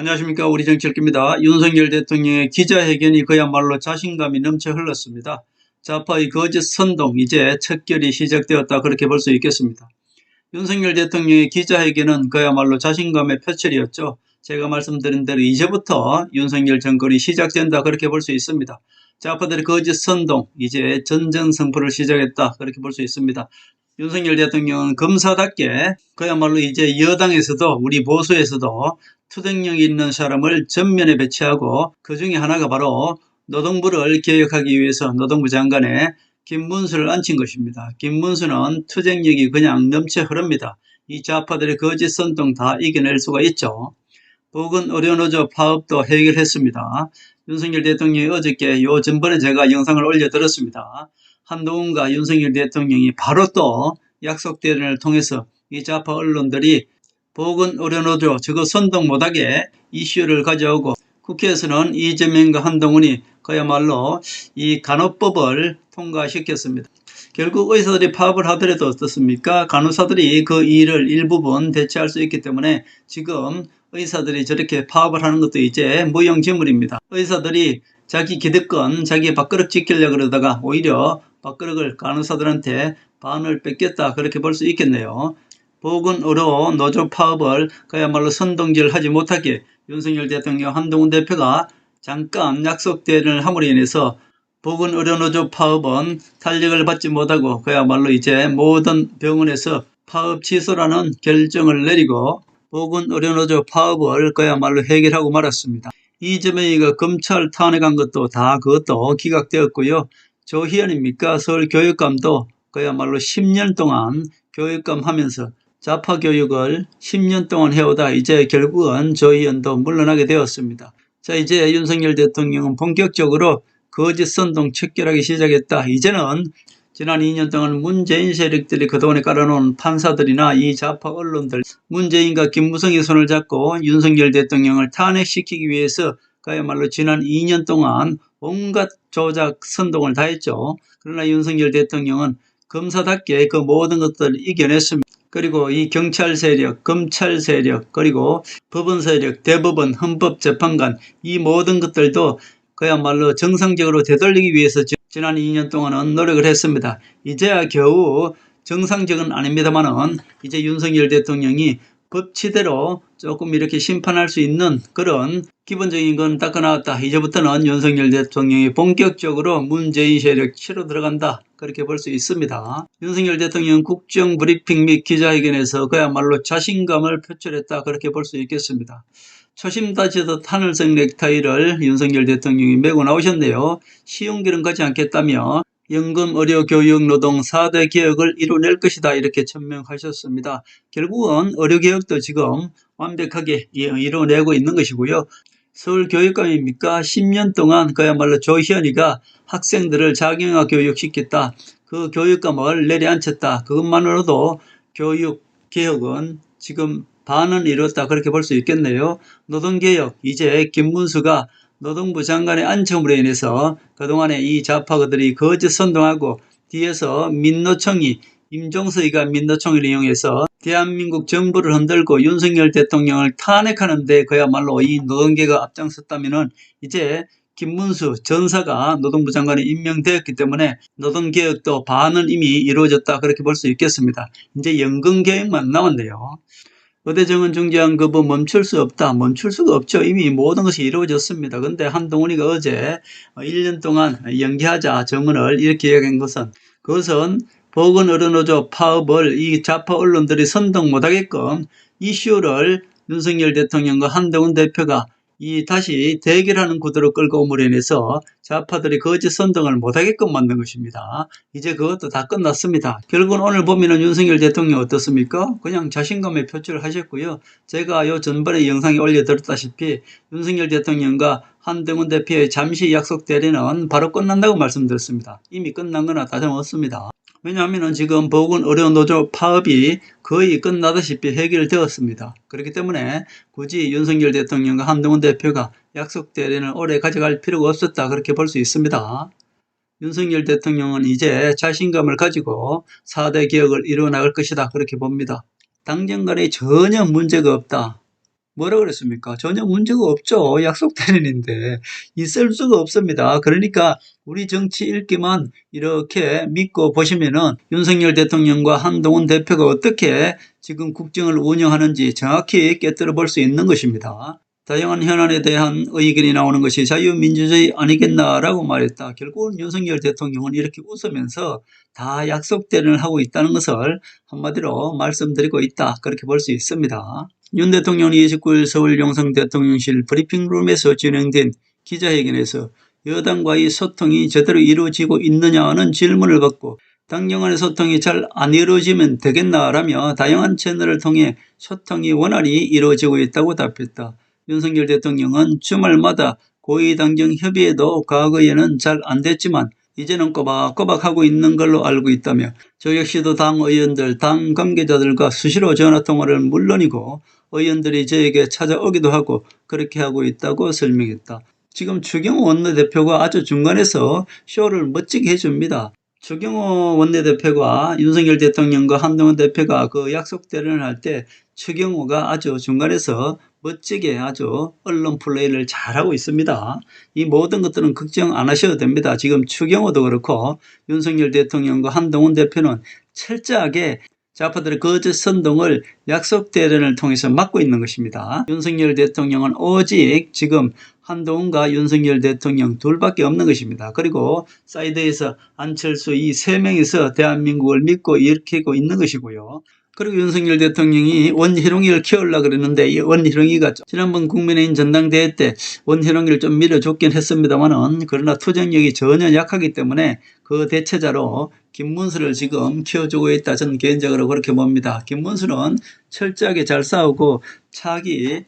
안녕하십니까. 우리 정치일기입니다. 윤석열 대통령의 기자회견이 그야말로 자신감이 넘쳐 흘렀습니다. 좌파의 거짓 선동 이제 척결이 시작되었다 그렇게 볼 수 있겠습니다. 윤석열 대통령의 기자회견은 그야말로 자신감의 표출이었죠. 제가 말씀드린 대로 이제부터 윤석열 정권이 시작된다 그렇게 볼 수 있습니다. 좌파들의 거짓 선동 이제 전쟁승부를 시작했다 그렇게 볼 수 있습니다. 윤석열 대통령은 검사답게 그야말로 이제 여당에서도 우리 보수에서도 투쟁력 있는 사람을 전면에 배치하고 그 중에 하나가 바로 노동부를 개혁하기 위해서 노동부 장관에 김문수를 앉힌 것입니다. 김문수는 투쟁력이 그냥 넘쳐 흐릅니다. 이 좌파들의 거짓 선동 다 이겨낼 수가 있죠. 보건의료노조 파업도 해결했습니다. 윤석열 대통령이 어저께 요 전번에 제가 영상을 올려드렸습니다. 한동훈과 윤석열 대통령이 바로 또 약속대련을 통해서 이 좌파 언론들이 보건의료노조 저거 선동 못하게 이슈를 가져오고 국회에서는 이재명과 한동훈이 그야말로 이 간호법을 통과시켰습니다. 결국 의사들이 파업을 하더라도 어떻습니까? 간호사들이 그 일을 일부분 대체할 수 있기 때문에 지금 의사들이 저렇게 파업을 하는 것도 이제 무용지물입니다. 의사들이 자기 기득권, 자기 밥그릇 지키려고 그러다가 오히려 밥그릇을 간호사들한테 반을 뺏겼다 그렇게 볼 수 있겠네요. 보건의료 노조 파업을 그야말로 선동질 하지 못하게 윤석열 대통령 한동훈 대표가 잠깐 약속대련을 함으로 인해서 보건의료노조 파업은 탄력을 받지 못하고 그야말로 이제 모든 병원에서 파업 취소라는 결정을 내리고 보건의료노조 파업을 그야말로 해결하고 말았습니다. 이재명이가 검찰 탄핵한 것도 다 그것도 기각되었고요. 조희연입니까? 서울교육감도 그야말로 10년 동안 교육감 하면서 좌파 교육을 10년 동안 해오다 이제 결국은 조희연도 물러나게 되었습니다. 자, 이제 윤석열 대통령은 본격적으로 거짓 선동 척결하기 시작했다. 이제는 지난 2년 동안 문재인 세력들이 그동안에 깔아놓은 판사들이나 이 좌파 언론들 문재인과 김무성의 손을 잡고 윤석열 대통령을 탄핵시키기 위해서 그야말로 지난 2년 동안 온갖 조작 선동을 다 했죠. 그러나 윤석열 대통령은 검사답게 그 모든 것들을 이겨냈습니다. 그리고 이 경찰 세력, 검찰 세력, 그리고 법원 세력, 대법원, 헌법재판관 이 모든 것들도 그야말로 정상적으로 되돌리기 위해서 지난 2년 동안은 노력을 했습니다. 이제야 겨우 정상적은 아닙니다만은 이제 윤석열 대통령이 법치대로 조금 이렇게 심판할 수 있는 그런 기본적인 건 닦아 나왔다. 이제부터는 윤석열 대통령이 본격적으로 문재인 세력 치러 들어간다. 그렇게 볼 수 있습니다. 윤석열 대통령 국정 브리핑 및 기자회견에서 그야말로 자신감을 표출했다. 그렇게 볼 수 있겠습니다. 초심 다지듯 하늘색 넥타이를 윤석열 대통령이 메고 나오셨네요. 쉬운 길은 가지 않겠다며 연금, 의료, 교육, 노동 4대 개혁을 이뤄낼 것이다 이렇게 천명하셨습니다. 결국은 의료개혁도 지금 완벽하게 이뤄내고 있는 것이고요. 서울교육감입니까? 10년 동안 그야말로 조희연이가 학생들을 자경화 교육시켰다. 그 교육감을 내려앉혔다. 그것만으로도 교육개혁은 지금 반은 이뤘다 그렇게 볼 수 있겠네요. 노동개혁 이제 김문수가 노동부 장관의 안청으로 인해서 그동안에 이 좌파들이 거짓 선동하고 뒤에서 민노총이 임종서이가 민노총을 이용해서 대한민국 정부를 흔들고 윤석열 대통령을 탄핵하는데 그야말로 이 노동계가 앞장섰다면은 이제 김문수 전사가 노동부 장관에 임명되었기 때문에 노동개혁도 반은 이미 이루어졌다 그렇게 볼 수 있겠습니다. 이제 연금개혁만 남았네요. 의대정원 중재안 거부 멈출 수 없다. 멈출 수가 없죠. 이미 모든 것이 이루어졌습니다. 그런데 한동훈이가 어제 1년 동안 연기하자 정원을 이렇게 이야기한 것은 그것은 보건의료노조 파업을 이 좌파 언론들이 선동 못하게끔 이슈를 윤석열 대통령과 한동훈 대표가 다시 대결하는 구도로 끌고 옴으로 인해서 좌파들이 거짓 선동을 못하게끔 만든 것입니다. 이제 그것도 다 끝났습니다. 결국은 오늘 보면은 윤석열 대통령 어떻습니까? 그냥 자신감의 표출을 하셨고요. 제가 요 전번에 영상에 올려드렸다시피 윤석열 대통령과 한동훈 대표의 잠시 약속 대련은 바로 끝난다고 말씀드렸습니다. 이미 끝난 거나 다름없습니다. 왜냐하면 지금 보건의료노조 파업이 거의 끝나다시피 해결되었습니다. 그렇기 때문에 굳이 윤석열 대통령과 한동훈 대표가 약속 대련을 오래 가져갈 필요가 없었다 그렇게 볼 수 있습니다. 윤석열 대통령은 이제 자신감을 가지고 4대 개혁을 이루어 나갈 것이다 그렇게 봅니다. 당정 간에 전혀 문제가 없다. 뭐라 그랬습니까? 전혀 문제가 없죠. 약속 대련인데 있을 수가 없습니다. 그러니까 우리 정치 읽기만 이렇게 믿고 보시면은 윤석열 대통령과 한동훈 대표가 어떻게 지금 국정을 운영하는지 정확히 꿰뚫어 볼 수 있는 것입니다. 다양한 현안에 대한 의견이 나오는 것이 자유민주주의 아니겠나라고 말했다. 결국은 윤석열 대통령은 이렇게 웃으면서 다 약속 대련을 하고 있다는 것을 한마디로 말씀드리고 있다. 그렇게 볼 수 있습니다. 윤 대통령이 29일 서울 용성 대통령실 브리핑룸에서 진행된 기자회견에서 여당과의 소통이 제대로 이루어지고 있느냐는 질문을 받고 당정 간의 소통이 잘 안 이루어지면 되겠나라며 다양한 채널을 통해 소통이 원활히 이루어지고 있다고 답했다. 윤석열 대통령은 주말마다 고위당정 협의에도 과거에는 잘 안 됐지만 이제는 꼬박꼬박 하고 있는 걸로 알고 있다며 저 역시도 당 의원들, 당 관계자들과 수시로 전화통화를 물론이고 의원들이 저에게 찾아오기도 하고 그렇게 하고 있다고 설명했다. 지금 추경호 원내대표가 아주 중간에서 쇼를 멋지게 해줍니다. 추경호 원내대표가 윤석열 대통령과 한동훈 대표가 그 약속 대련을 할 때 추경호가 아주 중간에서 멋지게 아주 언론 플레이를 잘하고 있습니다. 이 모든 것들은 걱정 안 하셔도 됩니다. 지금 추경호도 그렇고 윤석열 대통령과 한동훈 대표는 철저하게 좌파들의 거짓 선동을 약속 대련을 통해서 막고 있는 것입니다. 윤석열 대통령은 오직 지금 한동훈과 윤석열 대통령 둘밖에 없는 것입니다. 그리고 사이드에서 안철수 이 세 명이서 대한민국을 믿고 일으키고 있는 것이고요. 그리고 윤석열 대통령이 원희룡이를 키우려고 그랬는데 이 원희룡이가 지난번 국민의힘 전당대회 때 원희룡이를 좀 밀어줬긴 했습니다만은 그러나 투쟁력이 전혀 약하기 때문에 그 대체자로 김문수를 지금 키워주고 있다. 저는 개인적으로 그렇게 봅니다. 김문수는 철저하게 잘 싸우고 차기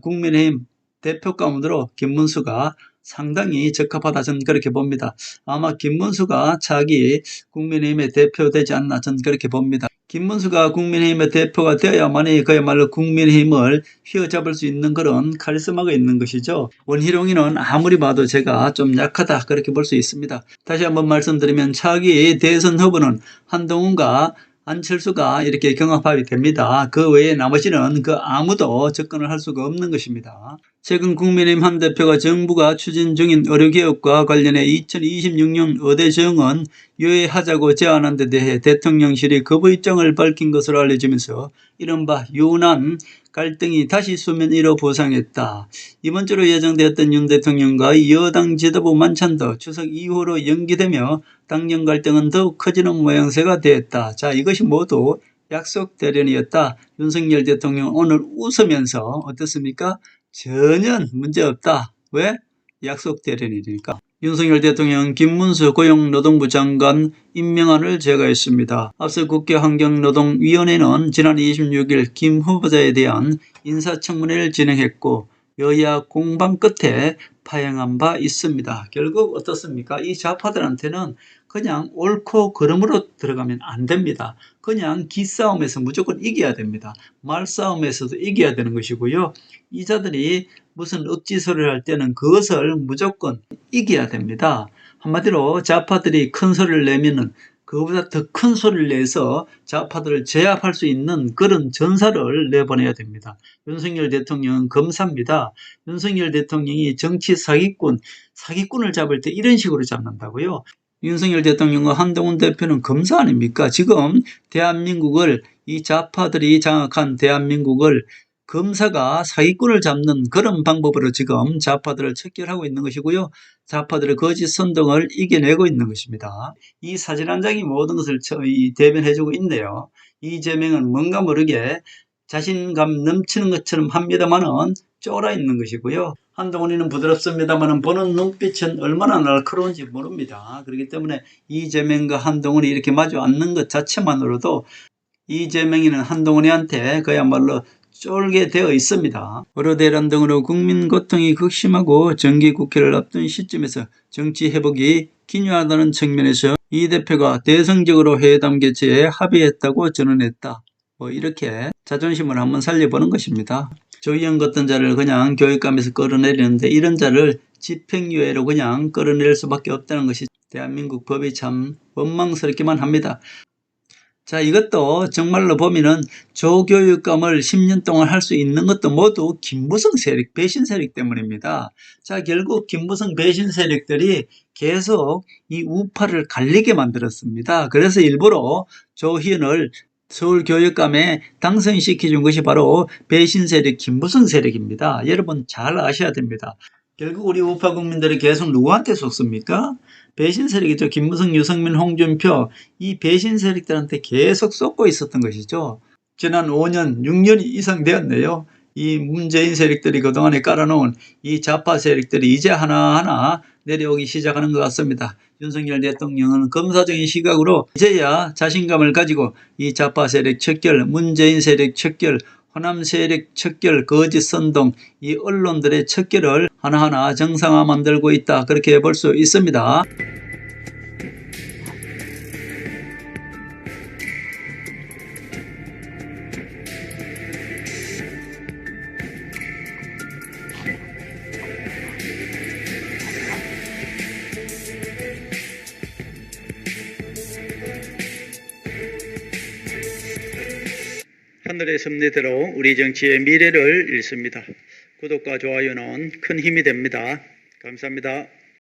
국민의힘 대표 가운데로 김문수가 상당히 적합하다. 저는 그렇게 봅니다. 아마 김문수가 차기 국민의힘의 대표되지 않나 저는 그렇게 봅니다. 김문수가 국민의힘의 대표가 되어야만이 그야말로 국민의힘을 휘어잡을 수 있는 그런 카리스마가 있는 것이죠. 원희룡이는 아무리 봐도 제가 좀 약하다 그렇게 볼 수 있습니다. 다시 한번 말씀드리면 차기 대선 후보는 한동훈과 안철수가 이렇게 경합합이 됩니다. 그 외에 나머지는 그 아무도 접근을 할 수가 없는 것입니다. 최근 국민의힘 한 대표가 정부가 추진 중인 의료개혁과 관련해 2026년 의대 정원 유예하자고 제안한 데 대해 대통령실이 거부 입장을 밝힌 것으로 알려지면서 이른바 유난 갈등이 다시 수면 위로 부상했다. 이번 주로 예정되었던 윤 대통령과 여당 지도부 만찬도 추석 이후로 연기되며 당정 갈등은 더욱 커지는 모양새가 되었다. 자, 이것이 모두 약속 대련이었다. 윤석열 대통령 오늘 웃으면서 어떻습니까? 전혀 문제없다. 왜? 약속 대련이니까. 윤석열 대통령 김문수 고용노동부 장관 임명안을 제거했습니다. 앞서 국회 환경노동위원회는 지난 26일 김 후보자에 대한 인사청문회를 진행했고 여야 공방 끝에 파행한 바 있습니다. 결국 어떻습니까? 이 좌파들한테는 그냥 옳고 그름으로 들어가면 안 됩니다. 그냥 기싸움에서 무조건 이겨야 됩니다. 말싸움에서도 이겨야 되는 것이고요. 이 자들이 무슨 억지소리를 할 때는 그것을 무조건 이겨야 됩니다. 한마디로 좌파들이 큰 소리를 내면은 그거보다 더 큰 소리를 내서 좌파들을 제압할 수 있는 그런 전사를 내보내야 됩니다. 윤석열 대통령은 검사입니다. 윤석열 대통령이 정치 사기꾼을 잡을 때 이런 식으로 잡는다고요. 윤석열 대통령과 한동훈 대표는 검사 아닙니까? 지금 대한민국을 이 좌파들이 장악한 대한민국을 검사가 사기꾼을 잡는 그런 방법으로 지금 좌파들을 척결하고 있는 것이고요. 좌파들의 거짓 선동을 이겨내고 있는 것입니다. 이 사진 한 장이 모든 것을 대변해주고 있네요. 이재명은 뭔가 모르게 자신감 넘치는 것처럼 합니다만은 쫄아 있는 것이고요. 한동훈이는 부드럽습니다만은 보는 눈빛은 얼마나 날카로운지 모릅니다. 그렇기 때문에 이재명과 한동훈이 이렇게 마주 앉는 것 자체만으로도 이재명이는 한동훈이한테 그야말로 쫄게 되어 있습니다. 여러 대란 등으로 국민 고통이 극심하고 정기국회를 앞둔 시점에서 정치 회복이 기묘하다는 측면에서 이 대표가 대성적으로 회담 개최에 합의했다고 전언했다. 이렇게 자존심을 한번 살려보는 것입니다. 조희연 같은 자를 그냥 교육감에서 끌어내리는데 이런 자를 집행유예로 그냥 끌어낼 수밖에 없다는 것이 대한민국 법이 참 원망스럽기만 합니다. 자, 이것도 정말로 보면은 조교육감을 10년 동안 할 수 있는 것도 모두 김무성 세력, 배신 세력 때문입니다. 자, 결국 김무성 배신 세력들이 계속 이 우파를 갈리게 만들었습니다. 그래서 일부러 조희연을 서울교육감에 당선시켜준 것이 바로 배신 세력, 김무성 세력입니다. 여러분 잘 아셔야 됩니다. 결국 우리 우파 국민들이 계속 누구한테 속습니까? 배신 세력이죠. 김무성, 유승민, 홍준표 이 배신 세력들한테 계속 쏟고 있었던 것이죠. 지난 5년, 6년 이상 되었네요. 이 문재인 세력들이 그동안에 깔아놓은 이 좌파 세력들이 이제 하나하나 내려오기 시작하는 것 같습니다. 윤석열 대통령은 검사적인 시각으로 이제야 자신감을 가지고 이 좌파 세력 척결, 문재인 세력 척결, 호남 세력 척결, 거짓 선동, 이 언론들의 척결을 하나하나 정상화 만들고 있다. 그렇게 볼 수 있습니다. 하늘의 섭리대로 우리 정치의 미래를 읽습니다. 구독과 좋아요는 큰 힘이 됩니다. 감사합니다.